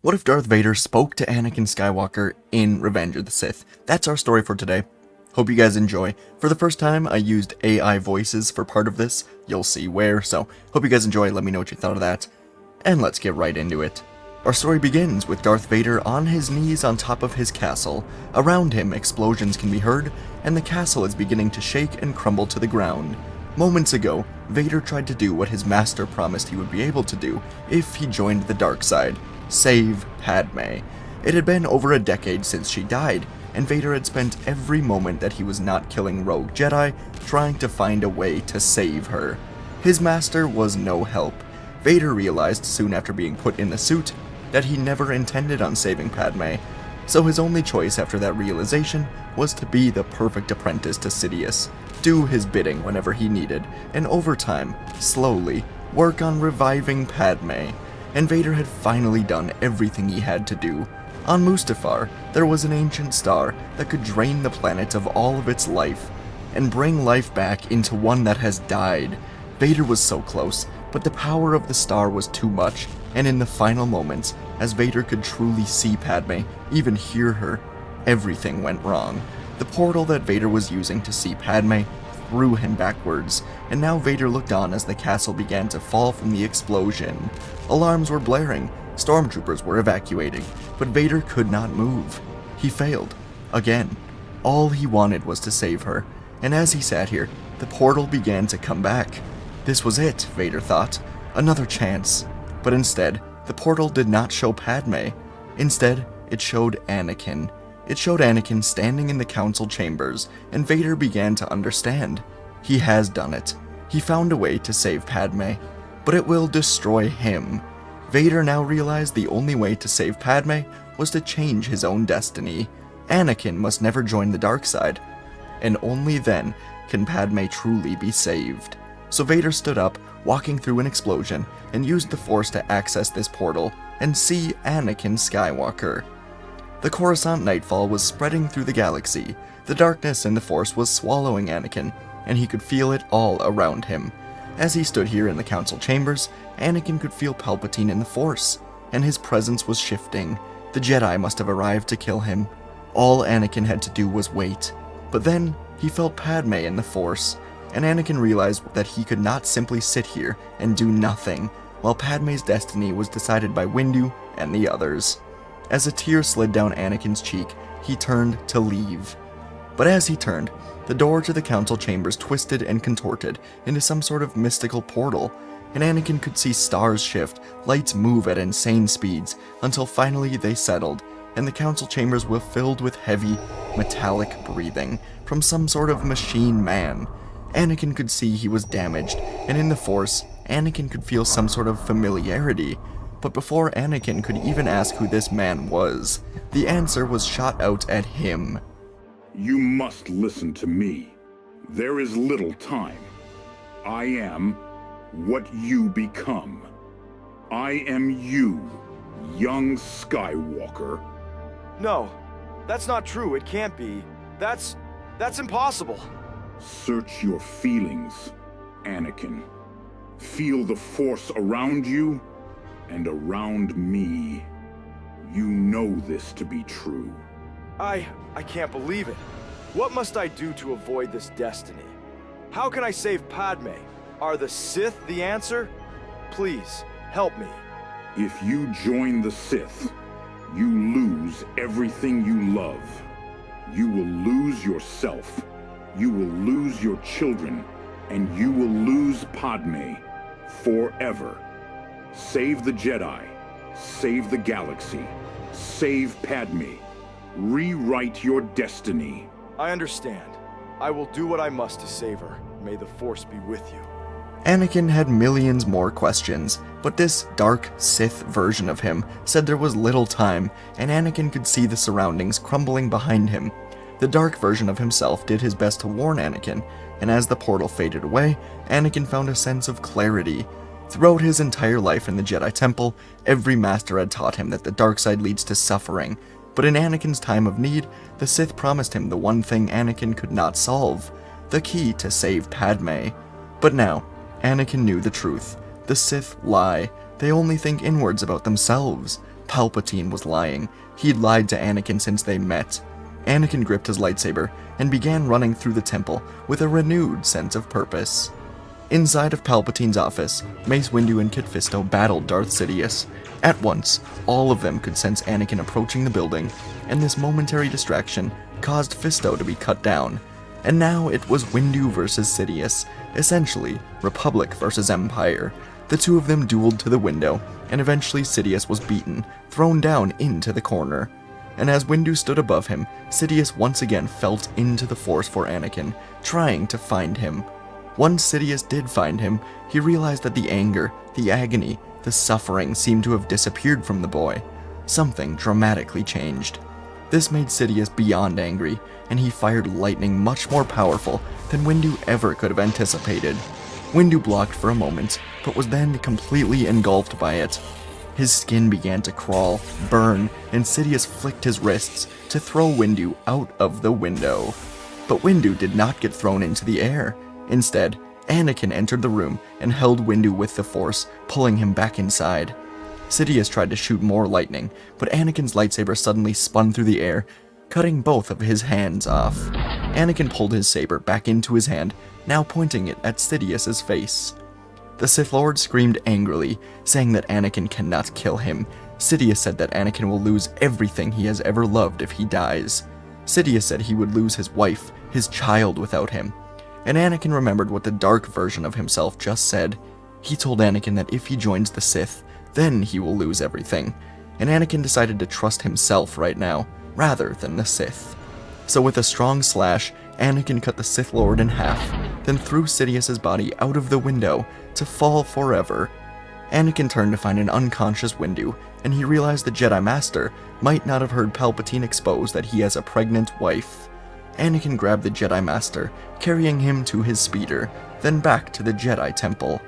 What if Darth Vader spoke to Anakin Skywalker in Revenge of the Sith? That's our story for today. Hope you guys enjoy. For the first time, I used AI voices for part of this. You'll see where, so hope you guys enjoy. Let me know what you thought of that. And let's get right into it. Our story begins with Darth Vader on his knees on top of his castle. Around him, explosions can be heard, and the castle is beginning to shake and crumble to the ground. Moments ago, Vader tried to do what his master promised he would be able to do if he joined the dark side. Save Padme. It had been over a decade since she died, and Vader had spent every moment that he was not killing rogue Jedi trying to find a way to save her. His master was no help. Vader realized soon after being put in the suit that he never intended on saving Padme, so his only choice after that realization was to be the perfect apprentice to Sidious, do his bidding whenever he needed, and over time, slowly, work on reviving Padme. And Vader had finally done everything he had to do. On Mustafar, there was an ancient star that could drain the planet of all of its life, and bring life back into one that has died. Vader was so close, but the power of the star was too much, and in the final moments, as Vader could truly see Padme, even hear her, everything went wrong. The portal that Vader was using to see Padme threw him backwards, and now Vader looked on as the castle began to fall from the explosion. Alarms were blaring, stormtroopers were evacuating, but Vader could not move. He failed. Again. All he wanted was to save her, and as he sat here, the portal began to come back. This was it, Vader thought. Another chance. But instead, the portal did not show Padme. Instead, it showed Anakin. It showed Anakin standing in the council chambers, and Vader began to understand. He has done it. He found a way to save Padme, but it will destroy him. Vader now realized the only way to save Padme was to change his own destiny. Anakin must never join the dark side, and only then can Padme truly be saved. So Vader stood up, walking through an explosion, and used the Force to access this portal and see Anakin Skywalker. The Coruscant nightfall was spreading through the galaxy. The darkness and the Force was swallowing Anakin, and he could feel it all around him. As he stood here in the council chambers, Anakin could feel Palpatine in the Force, and his presence was shifting. The Jedi must have arrived to kill him. All Anakin had to do was wait. But then, he felt Padme in the Force, and Anakin realized that he could not simply sit here and do nothing, while Padme's destiny was decided by Windu and the others. As a tear slid down Anakin's cheek, he turned to leave. But as he turned, the door to the council chambers twisted and contorted into some sort of mystical portal, and Anakin could see stars shift, lights move at insane speeds, until finally they settled, and the council chambers were filled with heavy, metallic breathing from some sort of machine man. Anakin could see he was damaged, and in the Force, Anakin could feel some sort of familiarity. But before Anakin could even ask who this man was, the answer was shot out at him. You must listen to me. There is little time. I am what you become. I am you, young Skywalker. No, that's not true. It can't be. That's impossible. Search your feelings, Anakin. Feel the Force around you and around me. You know this to be true. I can't believe it. What must I do to avoid this destiny? How can I save Padme? Are the Sith the answer? Please, help me. If you join the Sith, you lose everything you love. You will lose yourself. You will lose your children. And you will lose Padme forever. Save the Jedi. Save the galaxy. Save Padme. Rewrite your destiny. I understand. I will do what I must to save her. May the Force be with you. Anakin had millions more questions, but this dark Sith version of him said there was little time, and Anakin could see the surroundings crumbling behind him. The dark version of himself did his best to warn Anakin, and as the portal faded away, Anakin found a sense of clarity. Throughout his entire life in the Jedi Temple, every master had taught him that the dark side leads to suffering, but in Anakin's time of need, the Sith promised him the one thing Anakin could not solve, the key to save Padme. But now, Anakin knew the truth. The Sith lie. They only think inwards about themselves. Palpatine was lying. He'd lied to Anakin since they met. Anakin gripped his lightsaber and began running through the temple with a renewed sense of purpose. Inside of Palpatine's office, Mace Windu and Kit Fisto battled Darth Sidious. At once, all of them could sense Anakin approaching the building, and this momentary distraction caused Fisto to be cut down. And now it was Windu versus Sidious, essentially Republic versus Empire. The two of them dueled to the window, and eventually Sidious was beaten, thrown down into the corner. And as Windu stood above him, Sidious once again felt into the Force for Anakin, trying to find him. Once Sidious did find him, he realized that the anger, the agony, the suffering seemed to have disappeared from the boy. Something dramatically changed. This made Sidious beyond angry, and he fired lightning much more powerful than Windu ever could have anticipated. Windu blocked for a moment, but was then completely engulfed by it. His skin began to crawl, burn, and Sidious flicked his wrists to throw Windu out of the window. But Windu did not get thrown into the air. Instead, Anakin entered the room and held Windu with the Force, pulling him back inside. Sidious tried to shoot more lightning, but Anakin's lightsaber suddenly spun through the air, cutting both of his hands off. Anakin pulled his saber back into his hand, now pointing it at Sidious's face. The Sith Lord screamed angrily, saying that Anakin cannot kill him. Sidious said that Anakin will lose everything he has ever loved if he dies. Sidious said he would lose his wife, his child without him. And Anakin remembered what the dark version of himself just said. He told Anakin that if he joins the Sith, then he will lose everything. And Anakin decided to trust himself right now, rather than the Sith. So with a strong slash, Anakin cut the Sith Lord in half, then threw Sidious's body out of the window to fall forever. Anakin turned to find an unconscious Windu, and he realized the Jedi Master might not have heard Palpatine expose that he has a pregnant wife. Anakin grabbed the Jedi Master, carrying him to his speeder, then back to the Jedi Temple.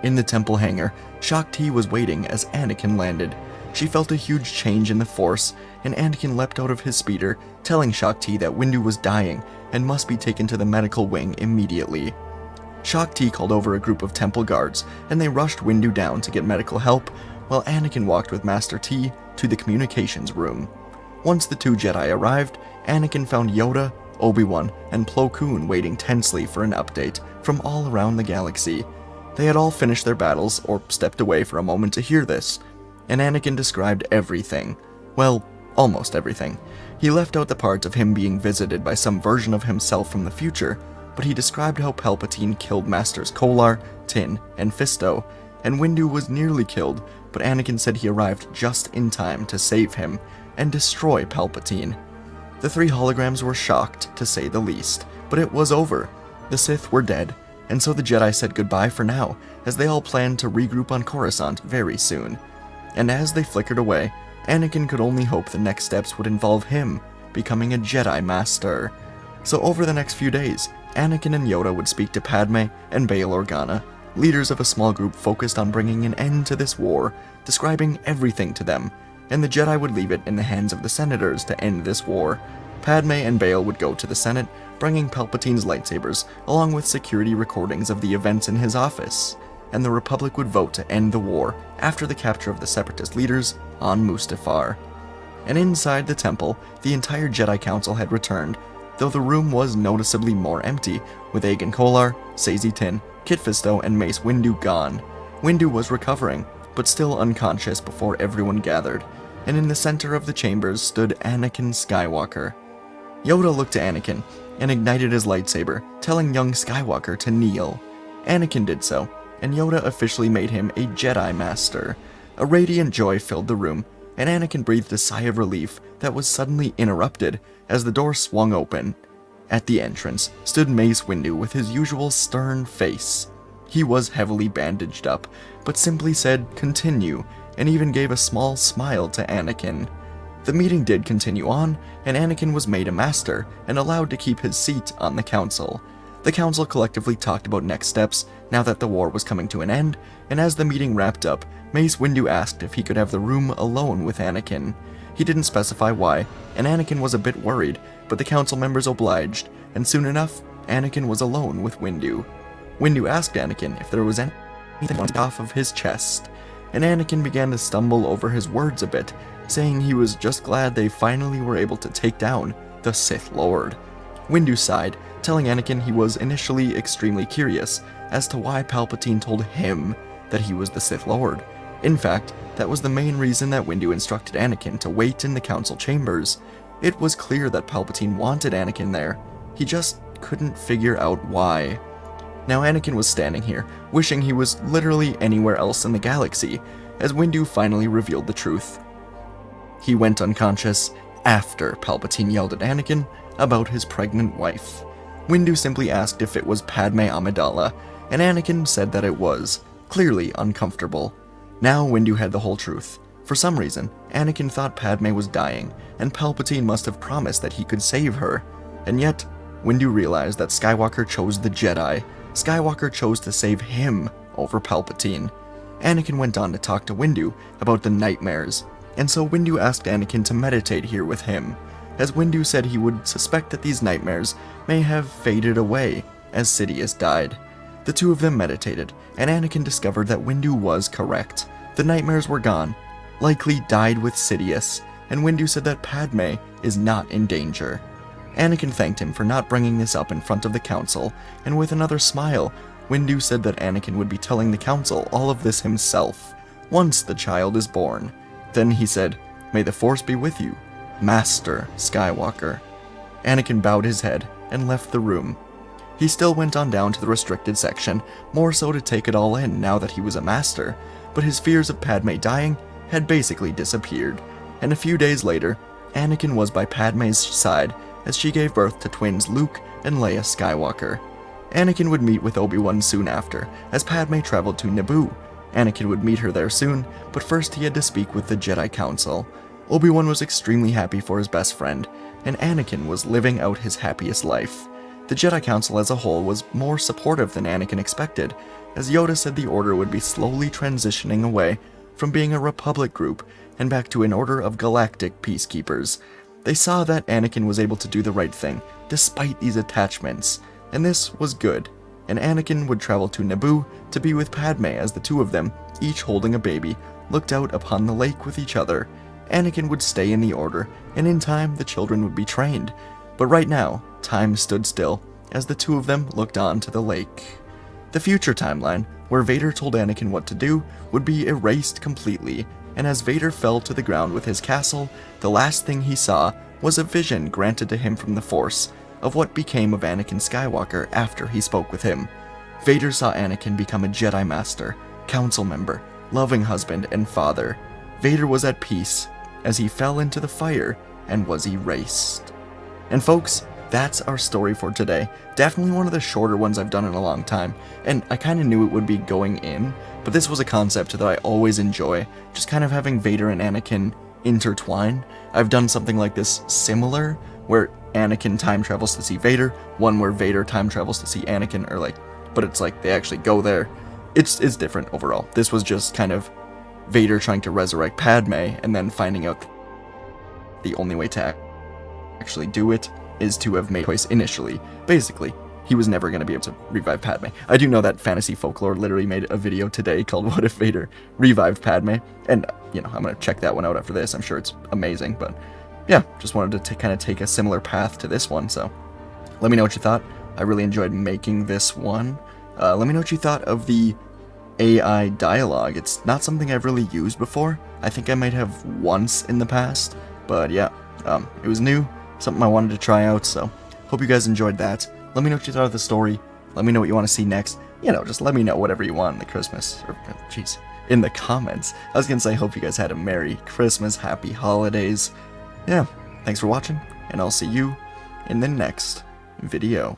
In the temple hangar, Shakti was waiting as Anakin landed. She felt a huge change in the Force, and Anakin leapt out of his speeder, telling Shakti that Windu was dying and must be taken to the medical wing immediately. Shakti called over a group of temple guards, and they rushed Windu down to get medical help, while Anakin walked with Master T to the communications room. Once the two Jedi arrived, Anakin found Yoda, Obi-Wan, and Plo Koon waiting tensely for an update from all around the galaxy. They had all finished their battles, or stepped away for a moment to hear this, and Anakin described everything. Well, almost everything. He left out the part of him being visited by some version of himself from the future, but he described how Palpatine killed Masters Kolar, Tin, and Fisto, and Windu was nearly killed, but Anakin said he arrived just in time to save him and destroy Palpatine. The three holograms were shocked, to say the least, but it was over. The Sith were dead, and so the Jedi said goodbye for now, as they all planned to regroup on Coruscant very soon. And as they flickered away, Anakin could only hope the next steps would involve him becoming a Jedi Master. So over the next few days, Anakin and Yoda would speak to Padme and Bail Organa, leaders of a small group focused on bringing an end to this war, describing everything to them, and the Jedi would leave it in the hands of the senators to end this war. Padme and Bail would go to the Senate, bringing Palpatine's lightsabers, along with security recordings of the events in his office, and the Republic would vote to end the war after the capture of the Separatist leaders on Mustafar. And inside the temple, the entire Jedi Council had returned, though the room was noticeably more empty, with Agen Kolar, Saesee Tin, Kit Fisto, and Mace Windu gone. Windu was recovering, but still unconscious before everyone gathered, and in the center of the chambers stood Anakin Skywalker. Yoda looked to Anakin and ignited his lightsaber, telling young Skywalker to kneel. Anakin did so, and Yoda officially made him a Jedi Master. A radiant joy filled the room, and Anakin breathed a sigh of relief that was suddenly interrupted as the door swung open. At the entrance stood Mace Windu with his usual stern face. He was heavily bandaged up, but simply said, "Continue," and even gave a small smile to Anakin. The meeting did continue on, and Anakin was made a master and allowed to keep his seat on the council. The council collectively talked about next steps now that the war was coming to an end, and as the meeting wrapped up, Mace Windu asked if he could have the room alone with Anakin. He didn't specify why, and Anakin was a bit worried, but the council members obliged, and soon enough, Anakin was alone with Windu. Windu asked Anakin if there was anything off of his chest, and Anakin began to stumble over his words a bit, saying he was just glad they finally were able to take down the Sith Lord. Windu sighed, telling Anakin he was initially extremely curious as to why Palpatine told him that he was the Sith Lord. In fact, that was the main reason that Windu instructed Anakin to wait in the council chambers. It was clear that Palpatine wanted Anakin there. He just couldn't figure out why. Now Anakin was standing here, wishing he was literally anywhere else in the galaxy, as Windu finally revealed the truth. He went unconscious after Palpatine yelled at Anakin about his pregnant wife. Windu simply asked if it was Padme Amidala, and Anakin said that it was, clearly uncomfortable. Now Windu had the whole truth. For some reason, Anakin thought Padme was dying, and Palpatine must have promised that he could save her. And yet, Windu realized that Skywalker chose the Jedi. Skywalker chose to save him over Palpatine. Anakin went on to talk to Windu about the nightmares, and so Windu asked Anakin to meditate here with him, as Windu said he would suspect that these nightmares may have faded away as Sidious died. The two of them meditated, and Anakin discovered that Windu was correct. The nightmares were gone, likely died with Sidious, and Windu said that Padme is not in danger. Anakin thanked him for not bringing this up in front of the council, and with another smile, Windu said that Anakin would be telling the council all of this himself, once the child is born. Then he said, "May the Force be with you, Master Skywalker." Anakin bowed his head and left the room. He still went on down to the restricted section, more so to take it all in now that he was a master, but his fears of Padme dying had basically disappeared, and a few days later, Anakin was by Padme's side as she gave birth to twins Luke and Leia Skywalker. Anakin would meet with Obi-Wan soon after, as Padme traveled to Naboo. Anakin would meet her there soon, but first he had to speak with the Jedi Council. Obi-Wan was extremely happy for his best friend, and Anakin was living out his happiest life. The Jedi Council as a whole was more supportive than Anakin expected, as Yoda said the Order would be slowly transitioning away from being a Republic group and back to an order of galactic peacekeepers. They saw that Anakin was able to do the right thing, despite these attachments, and this was good, and Anakin would travel to Naboo to be with Padme as the two of them, each holding a baby, looked out upon the lake with each other. Anakin would stay in the Order, and in time the children would be trained. But right now, time stood still, as the two of them looked on to the lake. The future timeline, where Vader told Anakin what to do, would be erased completely, and as Vader fell to the ground with his castle, the last thing he saw was a vision granted to him from the Force of what became of Anakin Skywalker after he spoke with him. Vader saw Anakin become a Jedi Master, council member, loving husband, and father. Vader was at peace as he fell into the fire and was erased. And folks, that's our story for today. Definitely one of the shorter ones I've done in a long time, and I kind of knew it would be going in, but this was a concept that I always enjoy, just kind of having Vader and Anakin intertwine. I've done something like this similar, where Anakin time travels to see Vader, one where Vader time travels to see Anakin, but it's like they actually go there. It's different overall. This was just kind of Vader trying to resurrect Padme, and then finding out the only way to actually do it is to have made a choice initially. Basically, he was never going to be able to revive Padme. I do know that Fantasy Folklore literally made a video today called What If Vader Revived Padme? And, I'm going to check that one out after this. I'm sure it's amazing, but yeah, just wanted to kind of take a similar path to this one, so let me know what you thought. I really enjoyed making this one. Let me know what you thought of the AI dialogue. It's not something I've really used before. I think I might have once in the past, but yeah, it was new, something I wanted to try out, so hope you guys enjoyed that. Let me know what you thought of the story. Let me know what you want to see next. Just let me know whatever you want in the in the comments. I was gonna say, hope you guys had a Merry Christmas, Happy Holidays. Yeah, thanks for watching, and I'll see you in the next video.